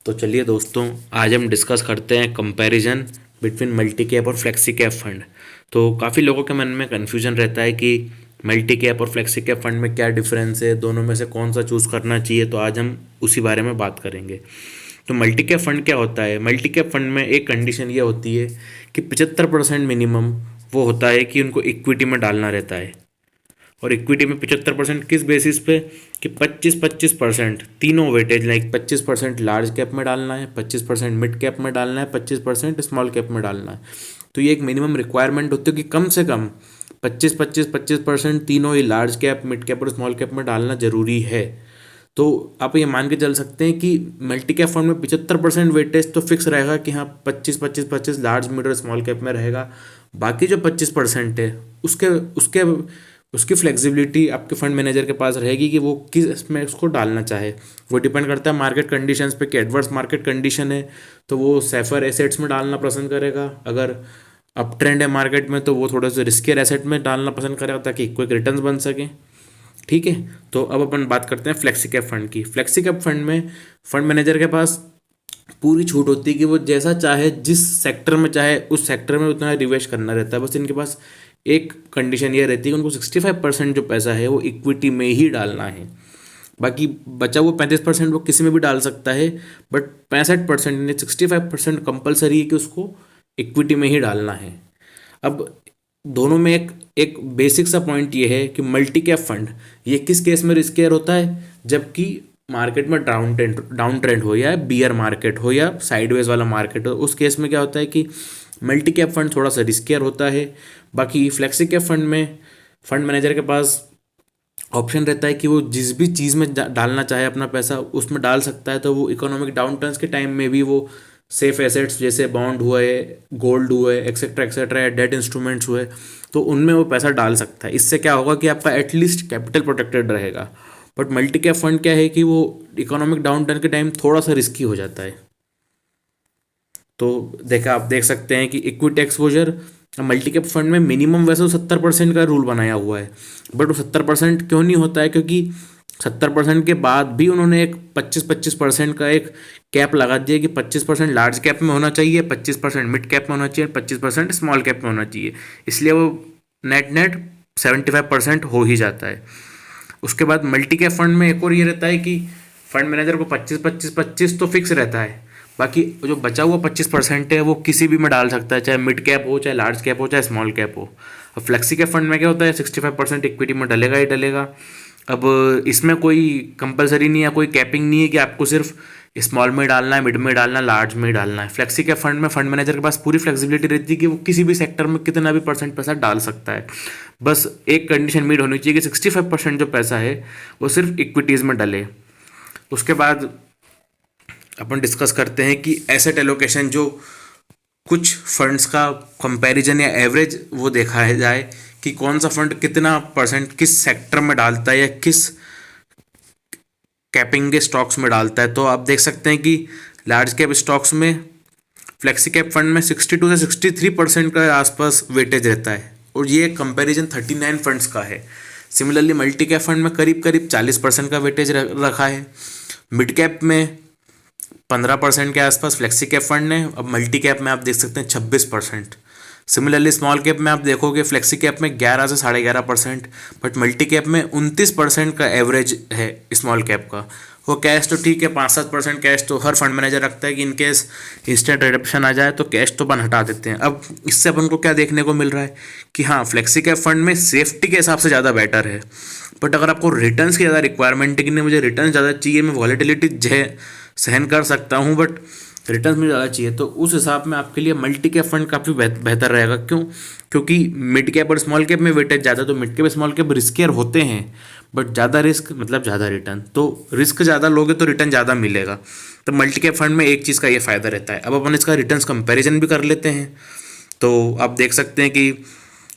तो चलिए दोस्तों, आज हम डिस्कस करते हैं कंपैरिजन बिटवीन मल्टी कैप और फ्लेक्सी कैप फंड। तो काफ़ी लोगों के मन में कन्फ्यूजन रहता है कि मल्टी कैप और फ्लेक्सी कैप फंड में क्या डिफरेंस है, दोनों में से कौन सा चूज़ करना चाहिए। तो आज हम उसी बारे में बात करेंगे। तो मल्टी कैप फंड क्या होता है? मल्टी कैप फंड में एक कंडीशन ये होती है कि 75% मिनिमम वो होता है कि उनको इक्विटी में डालना रहता है। और इक्विटी में 75% किस बेसिस पे? कि 25-25% तीनों वेटेज, लाइक 25% लार्ज कैप में डालना है, 25% मिड कैप में डालना है, 25% स्मॉल कैप में डालना है। तो ये एक मिनिमम रिक्वायरमेंट होती है कि कम से कम 25-25-25% तीनों ही लार्ज कैप, मिड कैप और स्मॉल कैप में डालना जरूरी है। तो आप ये मान के चल सकते हैं कि मल्टी कैप फंड में 75% वेटेज तो फिक्स रहेगा कि हाँ 25-25-25 लार्ज, मिड और स्मॉल कैप में रहेगा। बाकी जो 25% है उसके उसके उसकी फ्लेक्सिबिलिटी आपके फंड मैनेजर के पास रहेगी कि वो किस में उसको डालना चाहे। वो डिपेंड करता है मार्केट कंडीशंस पे कि एडवर्स मार्केट कंडीशन है तो वो सेफर एसेट्स में डालना पसंद करेगा। अगर अप ट्रेंड है मार्केट में तो वो थोड़ा सा रिस्कियर एसेट में डालना पसंद करेगा ताकि क्विक रिटर्न्स बन सके। ठीक है। तो अब अपन बात करते हैं फ्लेक्सी कैप फंड की। फ्लेक्सी कैप फंड में फंड मैनेजर के पास पूरी छूट होती है कि वो जैसा चाहे, जिस सेक्टर में चाहे उस सेक्टर में उतना रिवेश करना रहता है। बस इनके पास एक कंडीशन ये रहती है कि उनको 65% जो पैसा है वो इक्विटी में ही डालना है। बाकी बचा हुआ 35% वो किसी में भी डाल सकता है, बट 65% यानी 65% कंपलसरी है कि उसको इक्विटी में ही डालना है। अब दोनों में एक एक बेसिक सा पॉइंट ये है कि मल्टी कैप फंड ये किस केस में रिस्कियर होता है? जबकि मार्केट में डाउन ट्रेंड हो या बियर मार्केट हो या साइडवेज वाला मार्केट हो, उस केस में क्या होता है कि मल्टी कैप फंड थोड़ा सा रिस्कियर होता है। बाकी फ्लेक्सी कैप फंड में फंड मैनेजर के पास ऑप्शन रहता है कि वो जिस भी चीज़ में डालना चाहे अपना पैसा उसमें डाल सकता है। तो वो इकोनॉमिक डाउन टर्न्स के टाइम में भी वो सेफ एसेट्स जैसे बॉन्ड हुए, गोल्ड हुए, एक्सेट्रा एक्सेट्रा, या डेट इंस्ट्रूमेंट्स हुए, तो उनमें वो पैसा डाल सकता है। इससे क्या होगा कि आपका एटलीस्ट कैपिटल प्रोटेक्टेड रहेगा। बट मल्टी कैप फंड क्या है कि वो इकोनॉमिक डाउन टर्न के टाइम थोड़ा सा रिस्की हो जाता है। तो देखा, आप देख सकते हैं कि equity exposure multi cap fund में मिनिमम वैसे तो 70% का रूल बनाया हुआ है, बट वो 70% क्यों नहीं होता है? क्योंकि 70% के बाद भी उन्होंने एक 25-25% का एक कैप लगा दिया कि 25% लार्ज कैप में होना चाहिए, 25% मिड कैप में होना चाहिए, 25% स्मॉल कैप में होना चाहिए। इसलिए वो नेट नेट 75% हो ही जाता है। उसके बाद मल्टी कैप फंड में एक और ये रहता है कि फंड मैनेजर को 25-25-25 तो फिक्स रहता है। बाकी जो बचा हुआ 25% है वो किसी भी में डाल सकता है, चाहे मिड कैप हो, चाहे लार्ज कैप हो, चाहे स्मॉल कैप हो। अब फ्लेक्सी कैप फंड में क्या होता है, 65% इक्विटी में डलेगा ही डलेगा। अब इसमें कोई कंपलसरी नहीं है, कोई कैपिंग नहीं है कि आपको सिर्फ स्मॉल में डालना है, मिड में डालना है, लार्ज में डालना है। फ्लेक्सी कैप फंड में फंड मैनेजर के पास पूरी फ्लेक्सिबिलिटी रहती है कि वो किसी भी सेक्टर में कितना भी परसेंट पैसा डाल सकता है। बस एक कंडीशन मीट होनी चाहिए कि 65% जो पैसा है वो सिर्फ इक्विटीज़ में डले। उसके बाद अपन डिस्कस करते हैं कि एसेट एलोकेशन, जो कुछ फंड्स का कंपैरिजन या एवरेज वो देखा है जाए कि कौन सा फंड कितना परसेंट किस सेक्टर में डालता है या किस कैपिंग के स्टॉक्स में डालता है। तो आप देख सकते हैं कि लार्ज कैप स्टॉक्स में फ्लेक्सी कैप फंड में 62 से 63% का आसपास वेटेज रहता है, और ये कंपैरिजन 39 फंड्स का है। सिमिलरली मल्टी कैप फंड में करीब करीब 40% का वेटेज रखा है। मिड कैप में 15% के आसपास फ्लेक्सी कैप फंड ने। अब मल्टी कैप में आप देख सकते हैं 26%। सिमिलरली स्मॉल कैप में आप देखोगे फ्लेक्सी कैप में 11 से 11.5%, बट मल्टी कैप में 29% का एवरेज है स्मॉल कैप का। वो कैश तो ठीक है, 5-7% कैश तो हर फंड मैनेजर रखता है कि इनकेस इंस्टेंट रिडम्पशन आ जाए तो कैश तो अपन हटा देते हैं। अब इससे अपन को क्या देखने को मिल रहा है कि हाँ, फ्लेक्सी कैप फंड में सेफ्टी के हिसाब से ज़्यादा बेटर है। बट अगर आपको रिटर्न्स की ज़्यादा रिक्वायरमेंट है कि नहीं मुझे रिटर्न ज़्यादा चाहिए, मैं वॉलेटिलिटी सहन कर सकता हूँ बट रिटर्न में ज़्यादा चाहिए, तो उस हिसाब में आपके लिए मल्टी कैप फंड काफ़ी बेहतर रहेगा। क्यों? क्योंकि मिड कैप और स्मॉल कैप में वेटेज ज़्यादा, तो mid cap small cap riskier होते हैं, बट ज़्यादा रिस्क मतलब ज़्यादा रिटर्न। तो रिस्क ज़्यादा लोगे तो रिटर्न ज़्यादा मिलेगा। तो मल्टी कैप फंड में एक चीज़ का ये फ़ायदा रहता है। अब अपन इसका रिटर्न्स कंपैरिजन भी कर लेते हैं। तो आप देख सकते हैं कि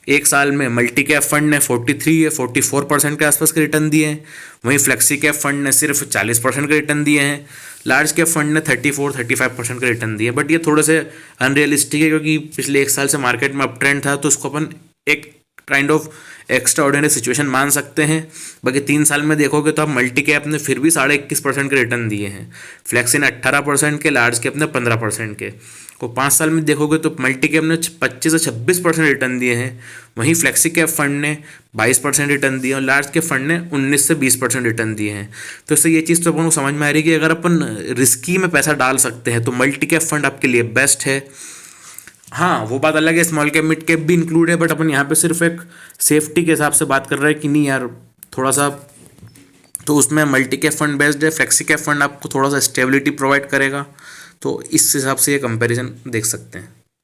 एक साल में मल्टी कैप फंड ने 43 या 44% के आसपास के रिटर्न दिए हैं, वहीं फ्लेक्सी कैप फंड ने सिर्फ 40% के रिटर्न दिए हैं। लार्ज कैप फंड ने 34-35% के रिटर्न दिए। बट ये थोड़े से अनरियलिस्टिक है क्योंकि पिछले एक साल से मार्केट में अप ट्रेंड था, तो उसको अपन एक kind of extra ordinary situation मान सकते हैं। बाकी 3 साल में देखोगे तो आप मल्टी कैप ने फिर भी 21.5% के रिटर्न दिए हैं, फ्लेक्सी ने 18% के, लार्ज कैप ने 15% के। तो 5 साल में देखोगे तो मल्टी कैप ने 25 से 26% रिटर्न दिए हैं, वहीं फ्लेक्सी कैप फंड ने 22% रिटर्न दिए और लार्ज कैप फंड ने 19 से 20% रिटर्न दिए हैं। तो इससे ये चीज़ तो अपन को समझ में आ रही है कि अगर अपन रिस्की में पैसा डाल सकते हैं तो मल्टी कैप फंड आपके लिए बेस्ट है। हाँ, वो बात अलग है, स्मॉल कैप मिड कैप भी इंक्लूड है, बट अपन यहाँ पे सिर्फ एक सेफ्टी के हिसाब से बात कर रहे हैं कि नहीं यार थोड़ा सा, तो उसमें मल्टी कैप फंड बेस्ड है, फ्लेक्सी कैप फंड आपको थोड़ा सा स्टेबिलिटी प्रोवाइड करेगा। तो इस हिसाब से ये कंपैरिजन देख सकते हैं।